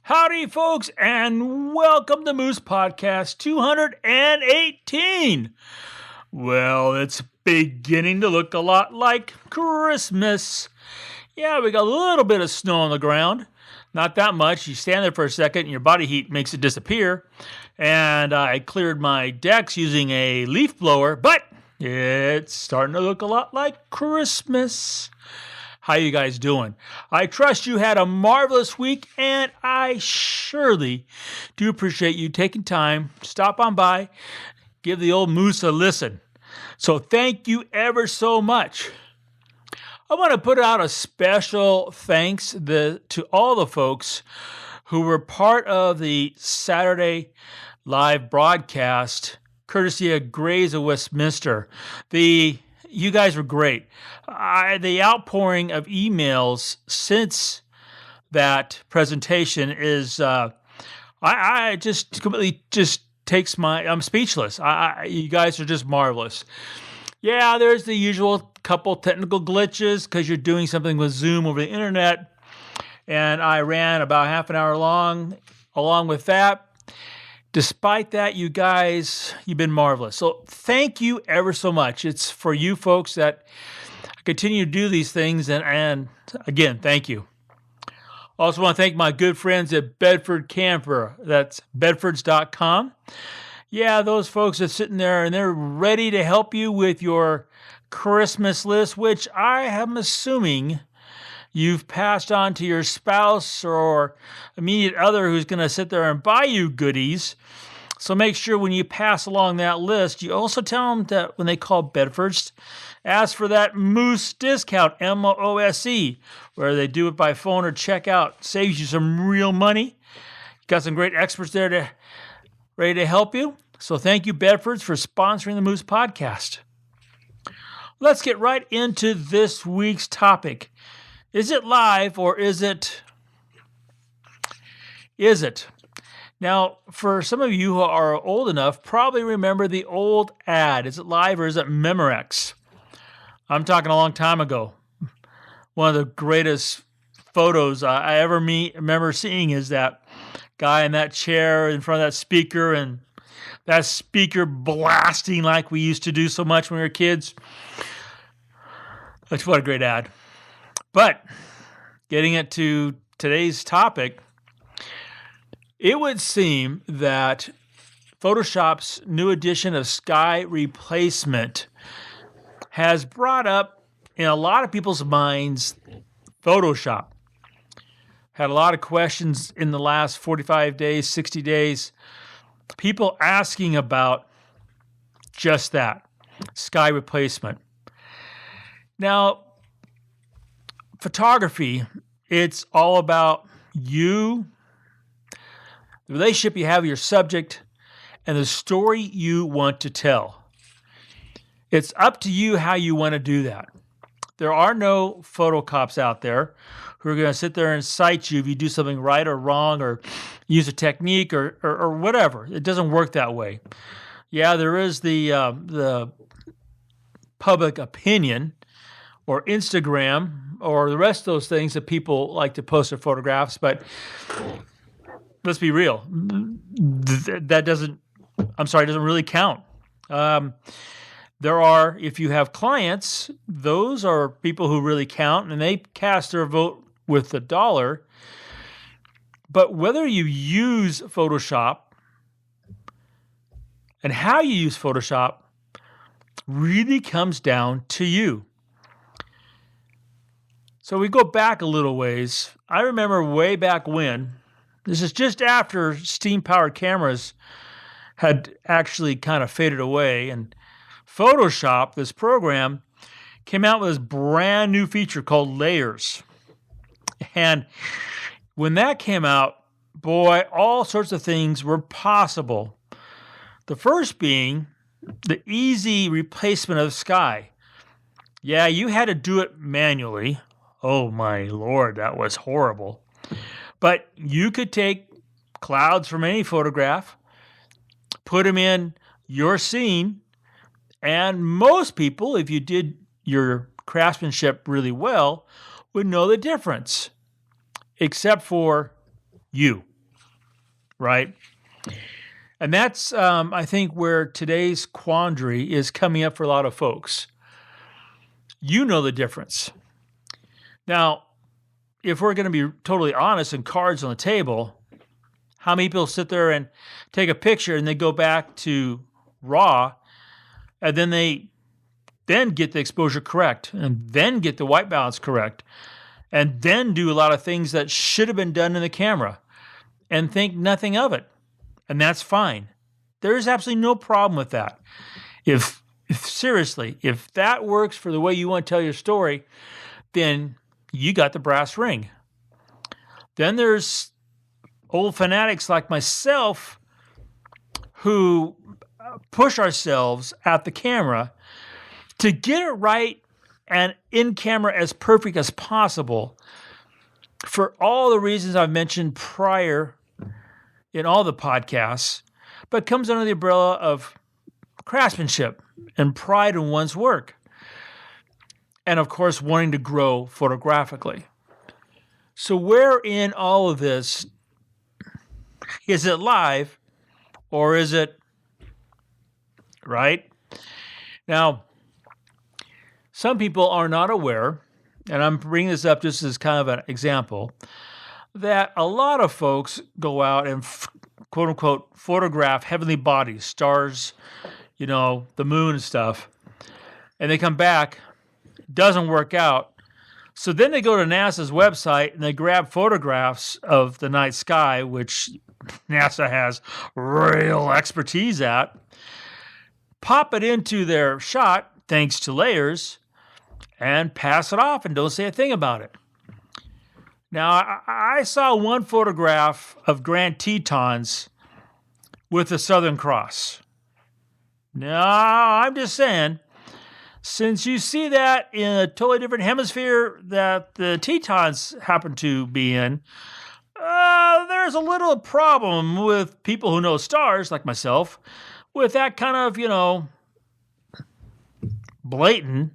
Howdy, folks, and welcome to Moose Podcast 218. Well, it's beginning to look a lot like Christmas. Yeah, we got a little bit of snow on the ground. Not that much. You stand there for a second and your body heat makes it disappear. And I cleared my decks using a leaf blower, but it's starting to look a lot like Christmas. How you guys doing? I trust you had a marvelous week, and I surely do appreciate you taking time to stop on by, give the old moose a listen. So thank you ever so much. I want to put out a special thanks to all the folks who were part of the Saturday live broadcast, courtesy of Grays of Westminster. You guys were great. The outpouring of emails since that presentation is, I just completely just takes I'm speechless. You guys are just marvelous. Yeah, there's the usual couple technical glitches because you're doing something with Zoom over the internet. And I ran about half an hour long along with that. Despite that, you guys, you've been marvelous. So thank you ever so much. It's for you folks that continue to do these things. And again, thank you. Also want to thank my good friends at Bedford Camper. That's bedfords.com. Yeah, those folks are sitting there and they're ready to help you with your Christmas list, which I am assuming you've passed on to your spouse or immediate other who's going to sit there and buy you goodies. So make sure when you pass along that list, you also tell them that when they call Bedford's, ask for that Moose discount, MOOSE, where they do it by phone or checkout. Saves you some real money. Got some great experts there ready to help you. So thank you, Bedford's, for sponsoring the Moose Podcast. Let's get right into this week's topic. Is it live or is it? Now, for some of you who are old enough, probably remember the old ad. Is it live or is it Memorex? I'm talking a long time ago. One of the greatest photos I ever remember seeing is that guy in that chair in front of that speaker and that speaker blasting like we used to do so much when we were kids. That's what a great ad. But getting it to today's topic, it would seem that Photoshop's new edition of Sky Replacement has brought up in a lot of people's minds Photoshop. Had a lot of questions in the last 45 days, 60 days, people asking about just that, Sky Replacement. Now, photography, it's all about you, the relationship you have with your subject, and the story you want to tell. It's up to you how you want to do that. There are no photo cops out there who are going to sit there and cite you if you do something right or wrong or use a technique or whatever. It doesn't work that way. Yeah, there is the public opinion or Instagram or the rest of those things that people like to post their photographs, but let's be real. That doesn't really count. There are, if you have clients, those are people who really count and they cast their vote with the dollar. But whether you use Photoshop and how you use Photoshop really comes down to you. So we go back a little ways. I remember way back when, this is just after steam-powered cameras had actually kind of faded away, and Photoshop, this program, came out with this brand new feature called Layers. And when that came out, boy, all sorts of things were possible. The first being the easy replacement of sky. Yeah, you had to do it manually. Oh my Lord, that was horrible. But you could take clouds from any photograph, put them in your scene, and most people, if you did your craftsmanship really well, would know the difference, except for you. right? And that's, I think, where today's quandary is coming up for a lot of folks. You know the difference. Now, if we're going to be totally honest and cards on the table, how many people sit there and take a picture and they go back to RAW and then they then get the exposure correct and then get the white balance correct and then do a lot of things that should have been done in the camera and think nothing of it. And that's fine. There's absolutely no problem with that. If seriously, if that works for the way you want to tell your story, then you got the brass ring. Then there's old fanatics like myself who push ourselves at the camera to get it right and in camera as perfect as possible for all the reasons I've mentioned prior in all the podcasts, but comes under the umbrella of craftsmanship and pride in one's work. And of course, wanting to grow photographically. So where in all of this, is it live or is it, right? Now, some people are not aware, and I'm bringing this up just as kind of an example, that a lot of folks go out and quote unquote photograph heavenly bodies, stars, the moon and stuff, and they come back, doesn't work out. So then they go to NASA's website and they grab photographs of the night sky, which NASA has real expertise at, pop it into their shot, thanks to layers, and pass it off and don't say a thing about it. Now, I saw one photograph of Grand Tetons with the Southern Cross. Now, I'm just saying, since you see that in a totally different hemisphere that the Tetons happen to be in, there's a little problem with people who know stars, like myself, with that kind of, blatant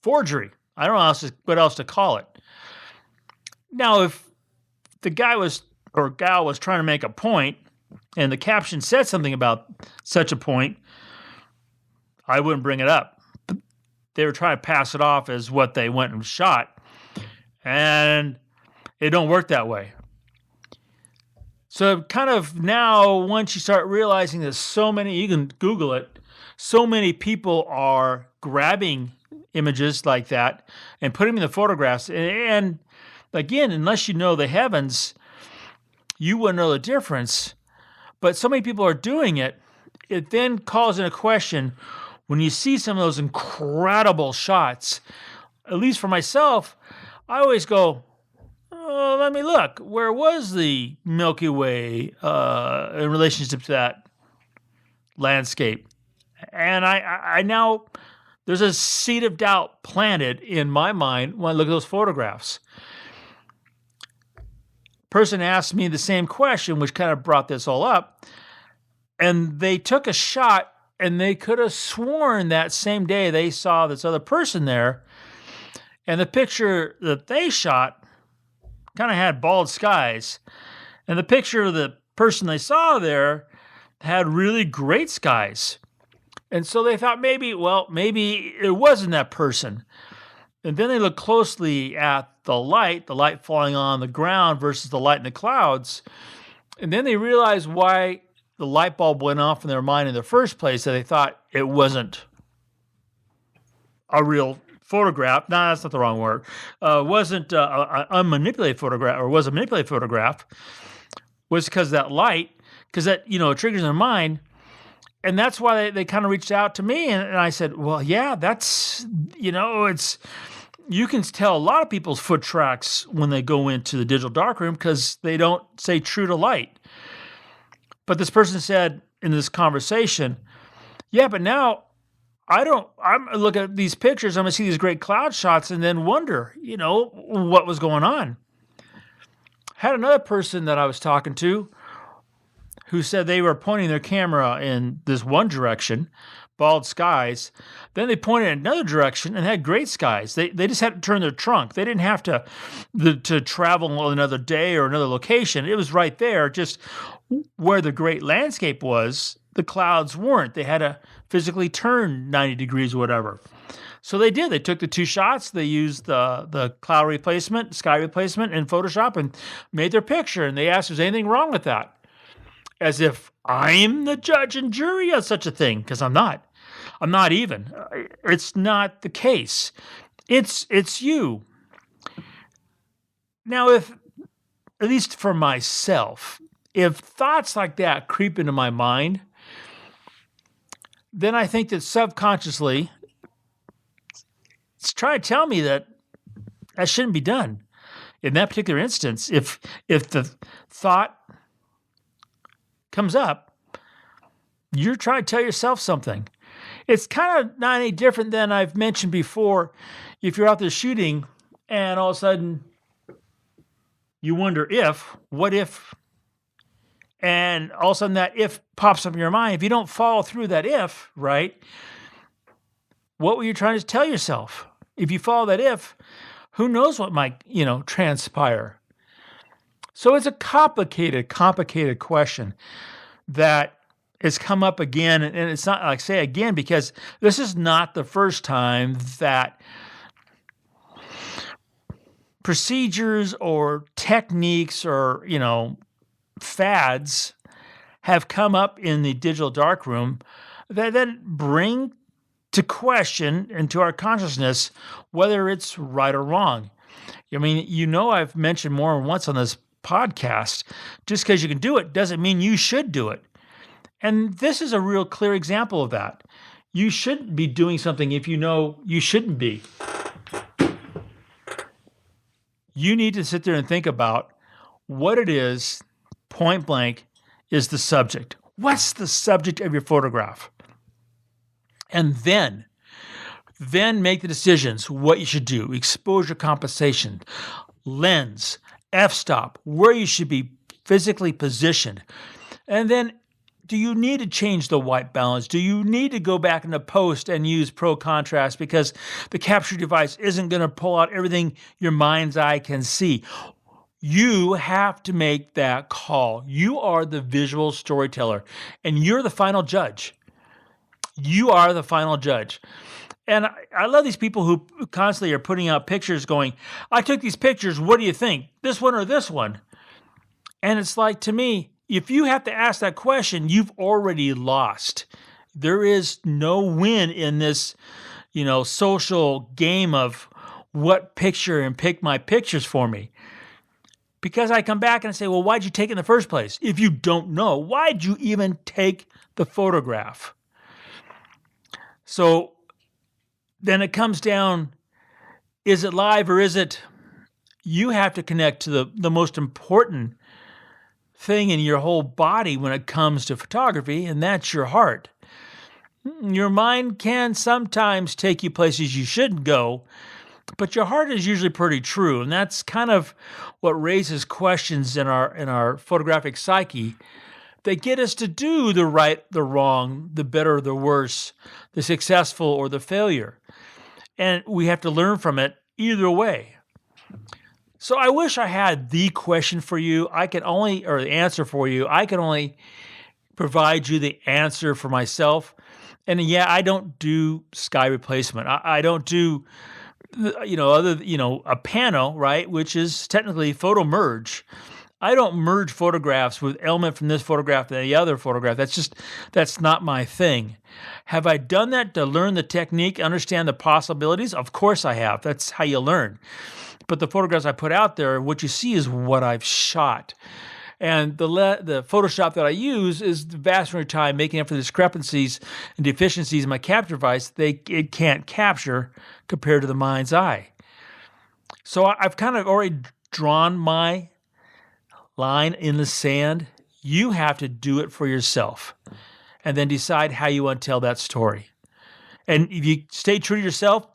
forgery. I don't know what else to call it. Now, if the guy or gal was trying to make a point and the caption said something about such a point, I wouldn't bring it up. They were trying to pass it off as what they went and shot, and it don't work that way. So kind of now, once you start realizing there's so many, you can Google it, so many people are grabbing images like that and putting them in the photographs. And again, unless you know the heavens, you wouldn't know the difference. But so many people are doing it, it then calls into question when you see some of those incredible shots. At least for myself, I always go, oh, let me look. Where was the Milky Way in relationship to that landscape? And I now, there's a seed of doubt planted in my mind when I look at those photographs. Person asked me the same question, which kind of brought this all up. And they took a shot, and they could have sworn that same day they saw this other person there. And the picture that they shot kind of had bald skies. And the picture of the person they saw there had really great skies. And so they thought maybe it wasn't that person. And then they looked closely at the light falling on the ground versus the light in the clouds. And then they realized why the light bulb went off in their mind in the first place, that they thought it wasn't a real photograph. No, that's not the wrong word. Wasn't a unmanipulated photograph, or was a manipulated photograph, was because of that light, because that, it triggers their mind. And that's why they kind of reached out to me. And I said, well, yeah, that's, it's, you can tell a lot of people's foot tracks when they go into the digital darkroom because they don't stay true to light. But this person said in this conversation, yeah, but now I'm looking at these pictures, I'm going to see these great cloud shots and then wonder, what was going on. Had another person that I was talking to who said they were pointing their camera in this one direction, bald skies. Then they pointed in another direction and had great skies. They just had to turn their trunk. They didn't have to travel another day or another location. It was right there, just where the great landscape was, the clouds weren't. They had to physically turn 90 degrees or whatever. So they did. They took the 2 shots. They used the cloud replacement, sky replacement in Photoshop and made their picture. And they asked, is anything wrong with that? As if I'm the judge and jury of such a thing, because I'm not. I'm not even. It's not the case. It's you. Now, if, at least for myself, if thoughts like that creep into my mind, then I think that subconsciously it's trying to tell me that shouldn't be done. In that particular instance, if the thought comes up, you're trying to tell yourself something. It's kind of not any different than I've mentioned before. If you're out there shooting and all of a sudden you wonder what if, and all of a sudden that if pops up in your mind. If you don't follow through that if, right, what were you trying to tell yourself? If you follow that if, who knows what might, transpire. So it's a complicated question that has come up again. And it's not, like I say again, because this is not the first time that procedures or techniques or, fads have come up in the digital darkroom that then bring to question into our consciousness whether it's right or wrong. I mean, I've mentioned more than once on this podcast, just because you can do it doesn't mean you should do it. And this is a real clear example of that. You shouldn't be doing something if you know you shouldn't be. You need to sit there and think about what it is, point blank, is the subject. What's the subject of your photograph? And then make the decisions, what you should do, exposure compensation, lens, f-stop, where you should be physically positioned. And then, do you need to change the white balance? Do you need to go back into post and use pro contrast because the capture device isn't going to pull out everything your mind's eye can see? You have to make that call. You are the visual storyteller, and you're the final judge. You are the final judge. And I love these people who constantly are putting out pictures going, I took these pictures, what do you think? This one or this one? And it's like, to me, if you have to ask that question, you've already lost. There is no win in this, social game of what picture and pick my pictures for me. Because I come back and I say, well, why'd you take it in the first place? If you don't know, why'd you even take the photograph? So then it comes down, is it live or is it? You have to connect to the most important thing in your whole body when it comes to photography, and that's your heart. Your mind can sometimes take you places you shouldn't go, but your heart is usually pretty true, and that's kind of what raises questions in our photographic psyche. They get us to do the right, the wrong, the better, the worse, the successful or the failure. And we have to learn from it either way. So I wish I had the question for you. Or the answer for you. I can only provide you the answer for myself. And yeah, I don't do sky replacement. I don't do, a pano, right? Which is technically photo merge. I don't merge photographs with element from this photograph to the other photograph. That's not my thing. Have I done that to learn the technique, understand the possibilities? Of course I have. That's how you learn. But the photographs I put out there, what you see is what I've shot. And the Photoshop that I use is the vast majority of time making up for the discrepancies and deficiencies in my capture device it can't capture compared to the mind's eye. So I've kind of already drawn my line in the sand. You have to do it for yourself and then decide how you want to tell that story. And if you stay true to yourself,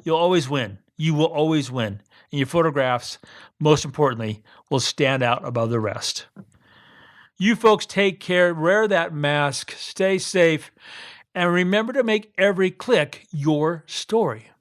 you'll always win. You will always win. And your photographs, most importantly, will stand out above the rest. You folks take care, wear that mask, stay safe, And remember to make every click your story.